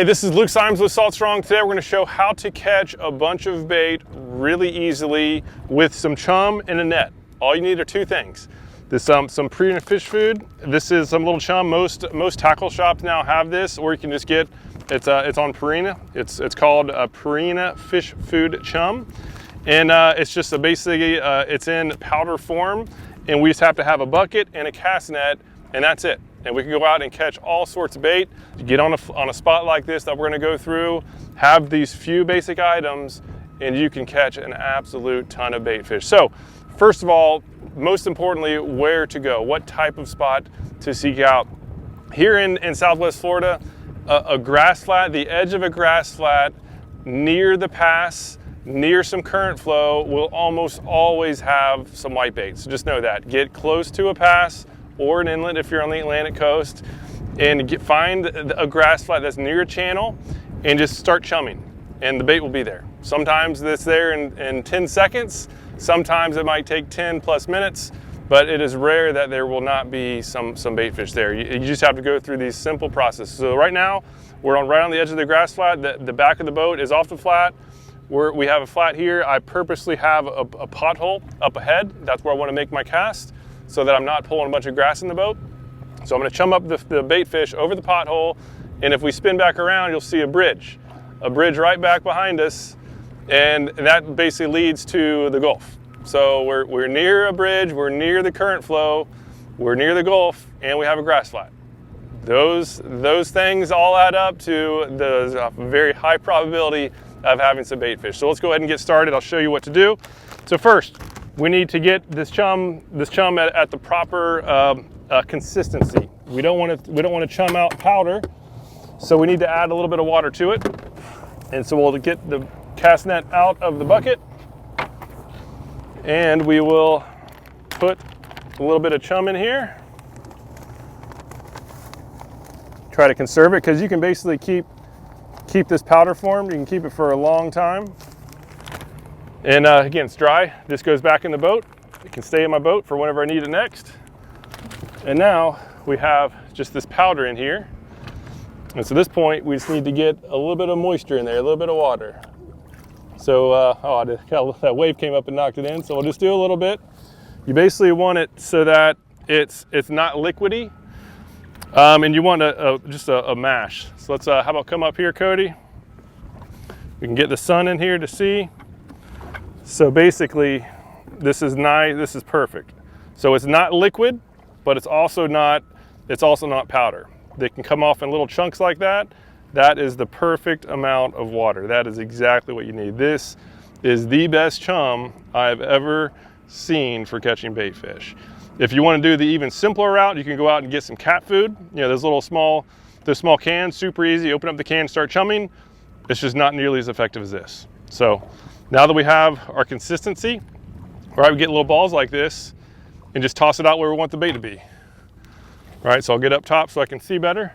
Hey, this is Luke Symes with Salt Strong. Today we're going to show how to catch a bunch of bait really easily with some chum and a net. All you need are two things. This some Purina fish food. This is some little chum. Most tackle shops now have this, or you can just get it's on Purina. It's called Purina fish food chum, and it's just basically it's in powder form, and we just have to have a bucket and a cast net, and that's it. And we can go out and catch all sorts of bait. You get on a spot like this that we're gonna go through, have these few basic items, and you can catch an absolute ton of bait fish. So, first of all, most importantly, where to go, what type of spot to seek out. Here in Southwest Florida, a grass flat, the edge of a grass flat, near the pass, near some current flow, will almost always have some whitebait. So just know that. Get close to a pass, or an inlet if you're on the Atlantic coast, and find a grass flat that's near a channel and just start chumming, and the bait will be there. Sometimes it's there in 10 seconds, sometimes it might take 10 plus minutes, but it is rare that there will not be some bait fish there. You just have to go through these simple processes. So right now, we're right on the edge of the grass flat. The back of the boat is off the flat. We have a flat here. I purposely have a pothole up ahead. That's where I want to make my cast, so that I'm not pulling a bunch of grass in the boat. So I'm gonna chum up the bait fish over the pothole, and if we spin back around, you'll see a bridge right back behind us, and that basically leads to the Gulf. So we're near a bridge, we're near the current flow, we're near the Gulf, and we have a grass flat. Those things all add up to the very high probability of having some bait fish. So let's go ahead and get started. I'll show you what to do. So first, we need to get this chum at the proper consistency. We don't want to chum out powder, so we need to add a little bit of water to it. And so we'll get the cast net out of the bucket, and we will put a little bit of chum in here. Try to conserve it, because you can basically keep this powder formed. You can keep it for a long time. And again, it's dry. This goes back in the boat. It can stay in my boat for whenever I need it next. And now we have just this powder in here. And so at this point, we just need to get a little bit of moisture in there, a little bit of water. So, that wave came up and knocked it in. So we'll just do a little bit. You basically want it so that it's not liquidy. And you want just a mash. So let's, how about come up here, Cody? We can get the sun in here to see. So basically, this is nice. This is perfect. So it's not liquid, but it's also not powder. They can come off in little chunks like that. That is the perfect amount of water. That is exactly what you need. This is the best chum I've ever seen for catching bait fish. If you want to do the even simpler route, you can go out and get some cat food. You know, those small cans, super easy. Open up the can, start chumming. It's just not nearly as effective as this. So now that we have our consistency, all right, we get little balls like this and just toss it out where we want the bait to be. All right, so I'll get up top so I can see better.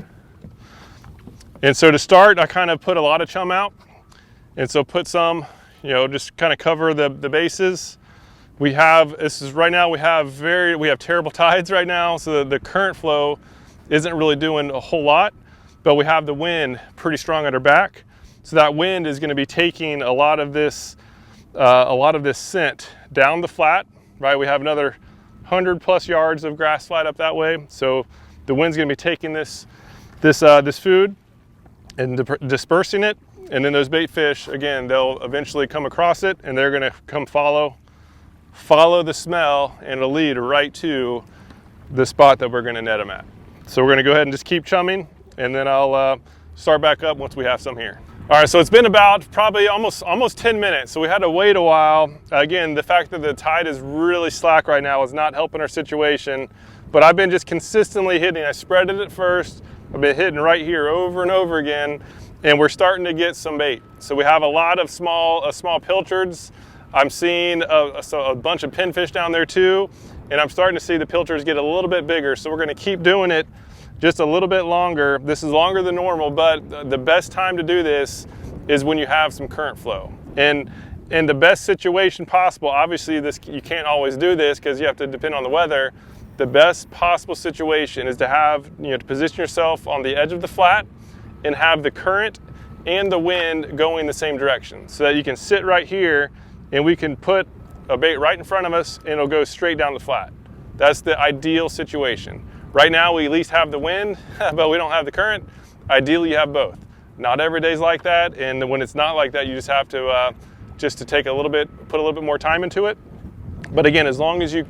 And so to start, I kind of put a lot of chum out. And so put some, just kind of cover the bases. We have terrible tides right now, so the current flow isn't really doing a whole lot, but we have the wind pretty strong at our back. So that wind is going to be taking a lot of this scent down the flat, right? We have another 100 plus yards of grass flat up that way. So the wind's going to be taking this food and dispersing it. And then those bait fish, again, they'll eventually come across it, and they're going to come follow the smell, and it'll lead right to the spot that we're going to net them at. So we're going to go ahead and just keep chumming, and then I'll start back up once we have some here. All right, so it's been about probably almost 10 minutes, so we had to wait a while. Again, the fact that the tide is really slack right now is not helping our situation, but I've been just consistently hitting. I spread it at first. I've been hitting right here over and over again, and we're starting to get some bait. So we have a lot of small pilchards. I'm seeing a bunch of pinfish down there too, and I'm starting to see the pilchards get a little bit bigger, so we're gonna keep doing it just a little bit longer. This is longer than normal, but the best time to do this is when you have some current flow. And in the best situation possible, obviously you can't always do this because you have to depend on the weather. The best possible situation is to have, to position yourself on the edge of the flat and have the current and the wind going the same direction, so that you can sit right here and we can put a bait right in front of us and it'll go straight down the flat. That's the ideal situation. Right now we at least have the wind, but we don't have the current. Ideally you have both. Not every day's like that, and when it's not like that, you just have to take a little bit, put a little bit more time into it. But again, as long as you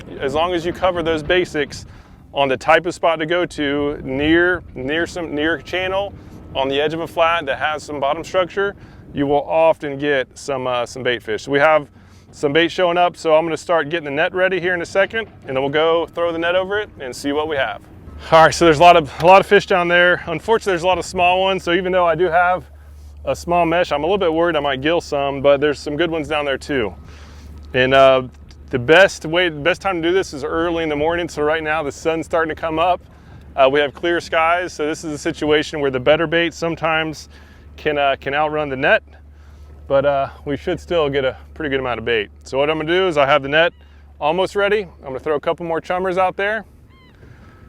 cover those basics on the type of spot to go to, near a channel, on the edge of a flat that has some bottom structure, you will often get some bait fish. So we have some bait showing up, so I'm going to start getting the net ready here in a second, and then we'll go throw the net over it and see what we have. All right, so there's a lot of fish down there. Unfortunately, there's a lot of small ones, so even though I do have a small mesh, I'm a little bit worried I might gill some, but there's some good ones down there too. And the best time to do this is early in the morning. So right now the sun's starting to come up. We have clear skies, so this is a situation where the better bait sometimes can outrun the net, but we should still get a pretty good amount of bait. So what I'm gonna do is I have the net almost ready. I'm gonna throw a couple more chummers out there.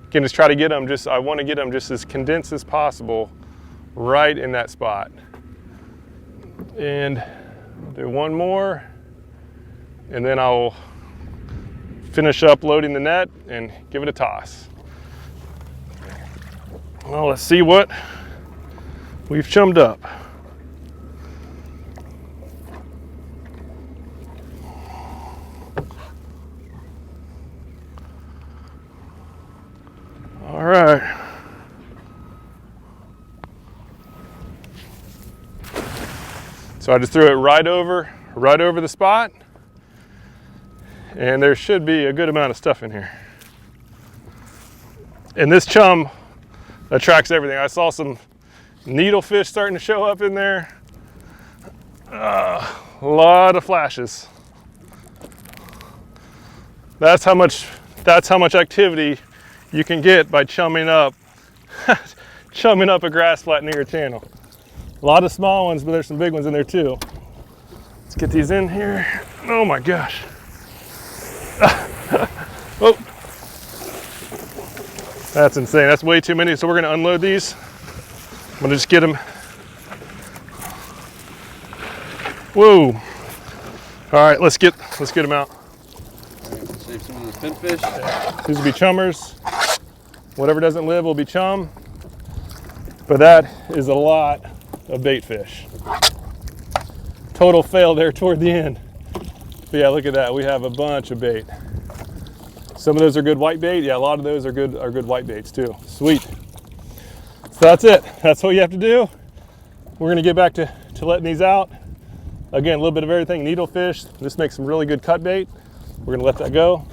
Again, just try to get them, I wanna get them just as condensed as possible right in that spot. And I'll do one more, and then I'll finish up loading the net and give it a toss. Well, let's see what we've chummed up. All right. So I just threw it right over the spot, and there should be a good amount of stuff in here. And this chum attracts everything. I saw some needlefish starting to show up in there. A lot of flashes. That's how much activity you can get by chumming up a grass flat near your channel. A lot of small ones, but there's some big ones in there too. Let's get these in here. Oh my gosh. Oh, that's insane. That's way too many. So we're gonna unload these. I'm gonna just get them. Whoa. All right, let's get them out. All right, save some of the pinfish. These will be chummers. Whatever doesn't live will be chum. But that is a lot of bait fish. Total fail there toward the end. But yeah, look at that. We have a bunch of bait. Some of those are good whitebait. Yeah, a lot of those are good whitebaits too. Sweet. So that's it. That's what you have to do. We're gonna get back to letting these out. Again, a little bit of everything. Needlefish. This makes some really good cut bait. We're gonna let that go.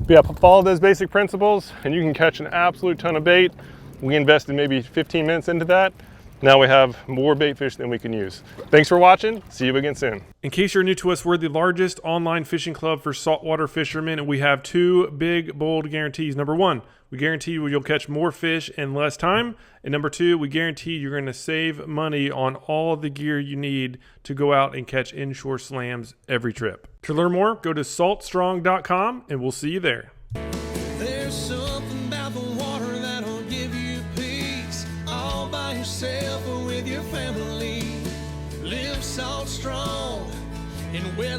But yeah, follow those basic principles and you can catch an absolute ton of bait. We invested maybe 15 minutes into that. Now we have more bait fish than we can use. Thanks for watching. See you again soon. In case you're new to us, we're the largest online fishing club for saltwater fishermen, and we have two big, bold guarantees. Number one, we guarantee you'll catch more fish in less time. And number two, we guarantee you're going to save money on all of the gear you need to go out and catch inshore slams every trip. To learn more, go to saltstrong.com and we'll see you there. There's something about the water that'll give you peace, all by yourself or with your family. Live salt strong and wet